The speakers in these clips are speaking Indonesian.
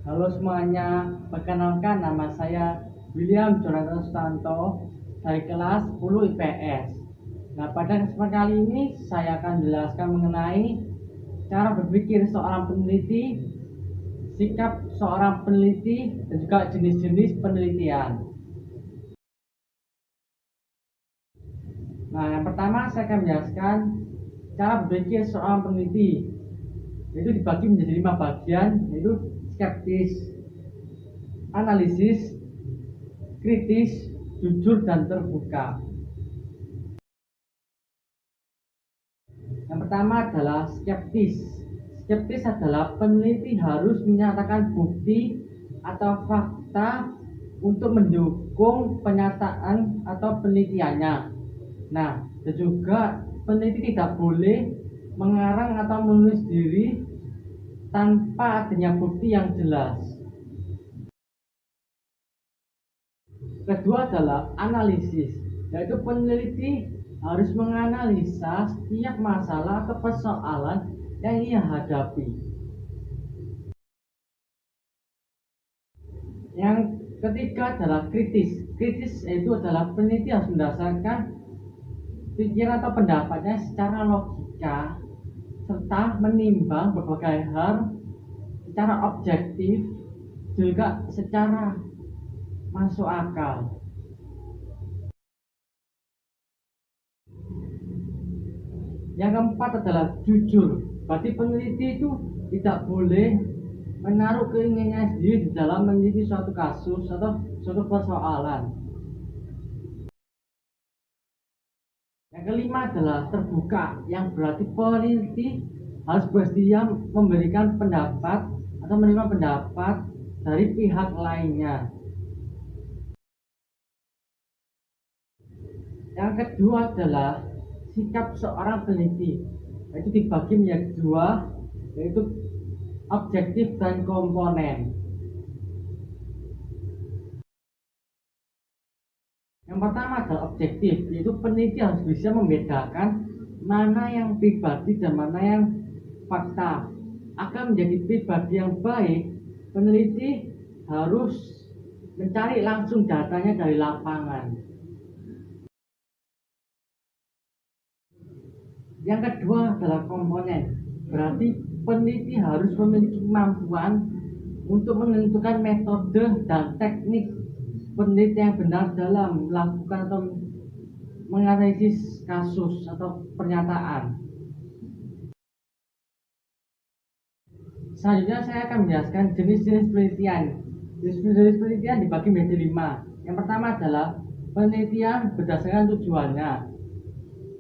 Halo semuanya, perkenalkan nama saya William Jonathan Sutanto dari kelas 10 IPS. Nah, pada kesempatan kali ini saya akan menjelaskan mengenai cara berpikir seorang peneliti, sikap seorang peneliti, dan juga jenis-jenis penelitian. Nah, yang pertama saya akan menjelaskan cara berpikir seorang peneliti, yaitu dibagi menjadi 5 bagian, yaitu skeptis, analisis, kritis, jujur, dan terbuka. Yang pertama adalah skeptis. Skeptis adalah peneliti harus menyatakan bukti atau fakta untuk mendukung pernyataan atau penelitiannya. Nah, dan juga peneliti tidak boleh mengarang atau menulis diri tanpa adanya bukti yang jelas. Kedua adalah analisis, yaitu peneliti harus menganalisa setiap masalah atau persoalan yang ia hadapi. Yang ketiga adalah kritis. Kritis itu adalah peneliti harus mendasarkan pikiran atau pendapatnya secara logika serta menimbang berbagai hal secara objektif juga secara masuk akal. Yang keempat adalah jujur. Berarti peneliti itu tidak boleh menaruh keinginannya sendiri di dalam meneliti suatu kasus atau suatu persoalan. Yang kelima adalah terbuka, yang berarti peneliti harus bersedia memberikan pendapat atau menerima pendapat dari pihak lainnya. Yang kedua adalah sikap seorang peneliti, yaitu dibagi menjadi dua, yaitu objektif dan komponen. Yang pertama adalah objektif, yaitu peneliti harus bisa membedakan mana yang pribadi dan mana yang fakta. Agar menjadi pribadi yang baik, peneliti harus mencari langsung datanya dari lapangan. Yang kedua adalah komponen, berarti peneliti harus memiliki kemampuan untuk menentukan metode dan teknik penelitian yang benar dalam melakukan atau menganalisis kasus atau pernyataan. Selanjutnya saya akan menjelaskan jenis-jenis penelitian. Jenis-jenis penelitian dibagi menjadi 5. Yang pertama adalah penelitian berdasarkan tujuannya,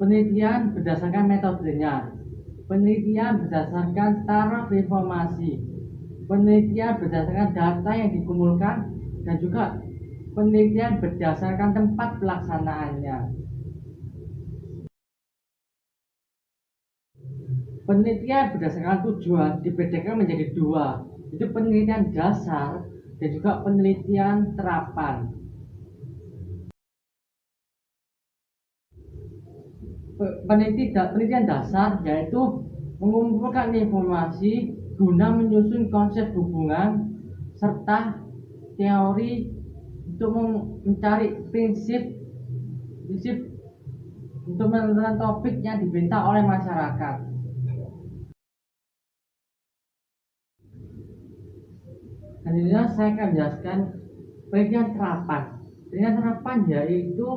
penelitian berdasarkan metodenya, penelitian berdasarkan taraf informasi, penelitian berdasarkan data yang dikumpulkan, dan juga penelitian berdasarkan tempat pelaksanaannya. Penelitian berdasarkan tujuan dibedakan menjadi dua, itu penelitian dasar dan juga penelitian terapan. Penelitian dasar yaitu mengumpulkan informasi guna menyusun konsep hubungan serta teori untuk mencari prinsip untuk menentukan topik yang dibantah oleh masyarakat. Selanjutnya saya akan menjelaskan penelitian terapan. Penelitian terapan yaitu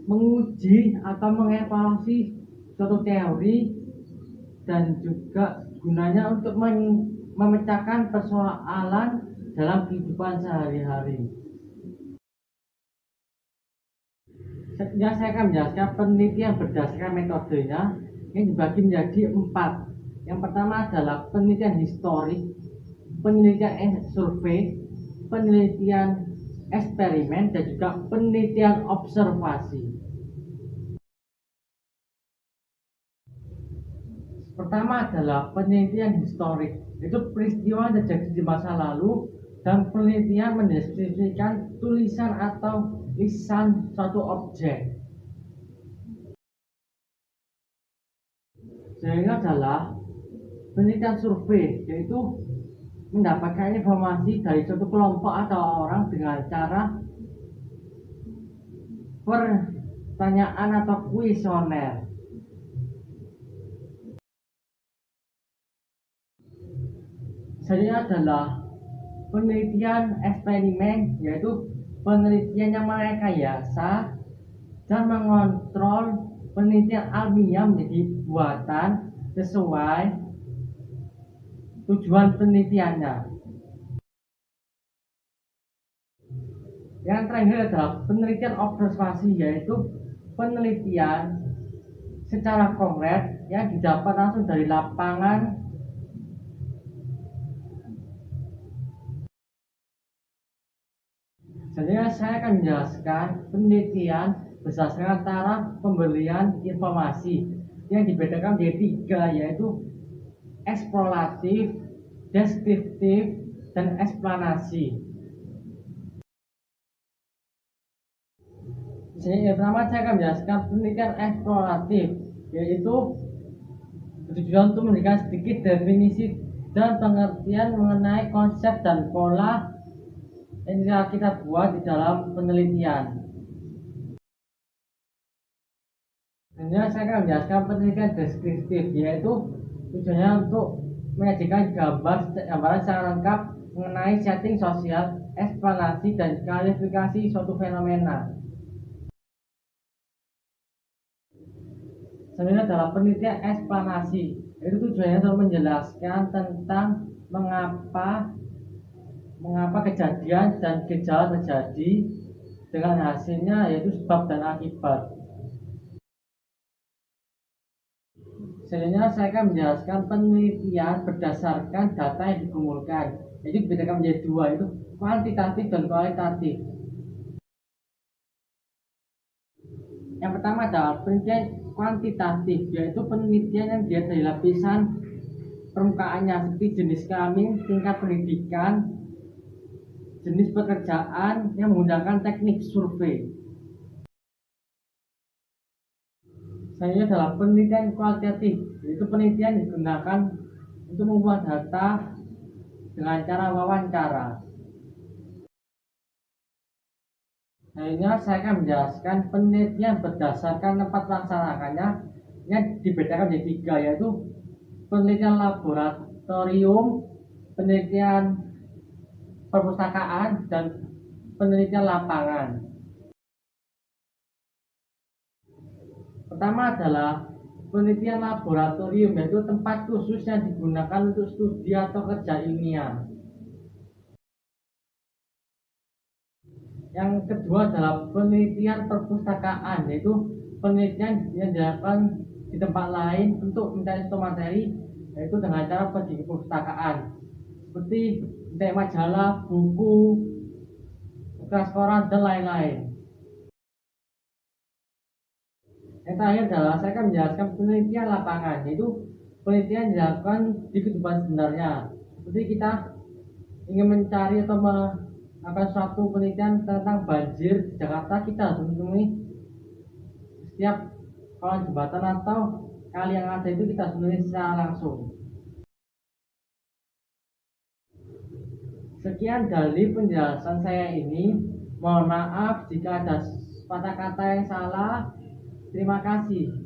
menguji atau mengevaluasi suatu teori dan juga gunanya untuk memecahkan persoalan dalam kehidupan sehari-hari. Selanjutnya saya akan menjelaskan penelitian berdasarkan metodenya yang dibagi menjadi 4. Yang pertama adalah penelitian historik, penelitian survei, penelitian eksperimen, dan juga penelitian observasi. Pertama adalah penelitian historik, itu peristiwa yang terjadi di masa lalu dan penelitian mendeskripsikan tulisan atau lisan suatu objek. Sehingga adalah penelitian survei, yaitu mendapatkan informasi dari suatu kelompok atau orang dengan cara pertanyaan atau kuesioner. Selanjutnya adalah penelitian eksperimen, yaitu penelitian yang merekayasa dan mengontrol penelitian ilmiah menjadi buatan sesuai tujuan penelitiannya. Yang terakhir adalah penelitian observasi, yaitu penelitian secara konkret yang didapat langsung dari lapangan. Selanjutnya saya akan menjelaskan penelitian berdasarkan cara pemberian informasi yang dibedakan menjadi tiga, yaitu eksploratif, deskriptif, dan eksplanasi. Yang pertama saya akan menjelaskan penelitian eksploratif, yaitu bertujuan untuk memberikan sedikit definisi dan pengertian mengenai konsep dan pola yang kita buat di dalam penelitian. Selanjutnya saya akan menjelaskan penelitian deskriptif, yaitu tujuannya untuk menyajikan gambaran secara lengkap mengenai setting sosial, eksplanasi, dan klasifikasi suatu fenomena. Selanjutnya adalah penelitian eksplanasi, yaitu tujuannya untuk menjelaskan tentang mengapa kejadian dan gejala terjadi, dengan hasilnya yaitu sebab dan akibat. Selanjutnya saya akan menjelaskan penelitian berdasarkan data yang dikumpulkan, jadi dibedakan menjadi dua, yaitu kuantitatif dan kualitatif. Yang pertama adalah penelitian kuantitatif, yaitu penelitian yang dilihat dari lapisan permukaannya seperti jenis kelamin, tingkat pendidikan, jenis pekerjaan yang menggunakan teknik survei. Selanjutnya adalah penelitian kualitatif, yaitu penelitian digunakan untuk membuat data dengan cara wawancara. Selanjutnya saya akan menjelaskan penelitian berdasarkan tempat pelaksanaannya yang dibedakan menjadi tiga, yaitu penelitian laboratorium, penelitian perpustakaan, dan penelitian lapangan. Pertama adalah penelitian laboratorium, yaitu tempat khusus yang digunakan untuk studi atau kerja ilmiah. Yang kedua adalah penelitian perpustakaan, yaitu penelitian yang dilakukan di tempat lain untuk mencari suatu materi, yaitu dengan cara pergi ke perpustakaan, seperti mencari majalah, buku, bekas koran, dan lain-lain. Yang terakhir adalah saya akan menjelaskan penelitian lapangan, yaitu penelitian dilakukan di kehidupan sebenarnya. Seperti kita ingin mencari atau melakukan suatu penelitian tentang banjir di Jakarta, kita harus menemui setiap kolong jembatan atau kali yang ada itu, kita harus menulis secara langsung. Sekian dari penjelasan saya ini. Mohon maaf jika ada patah kata yang salah. Terima kasih.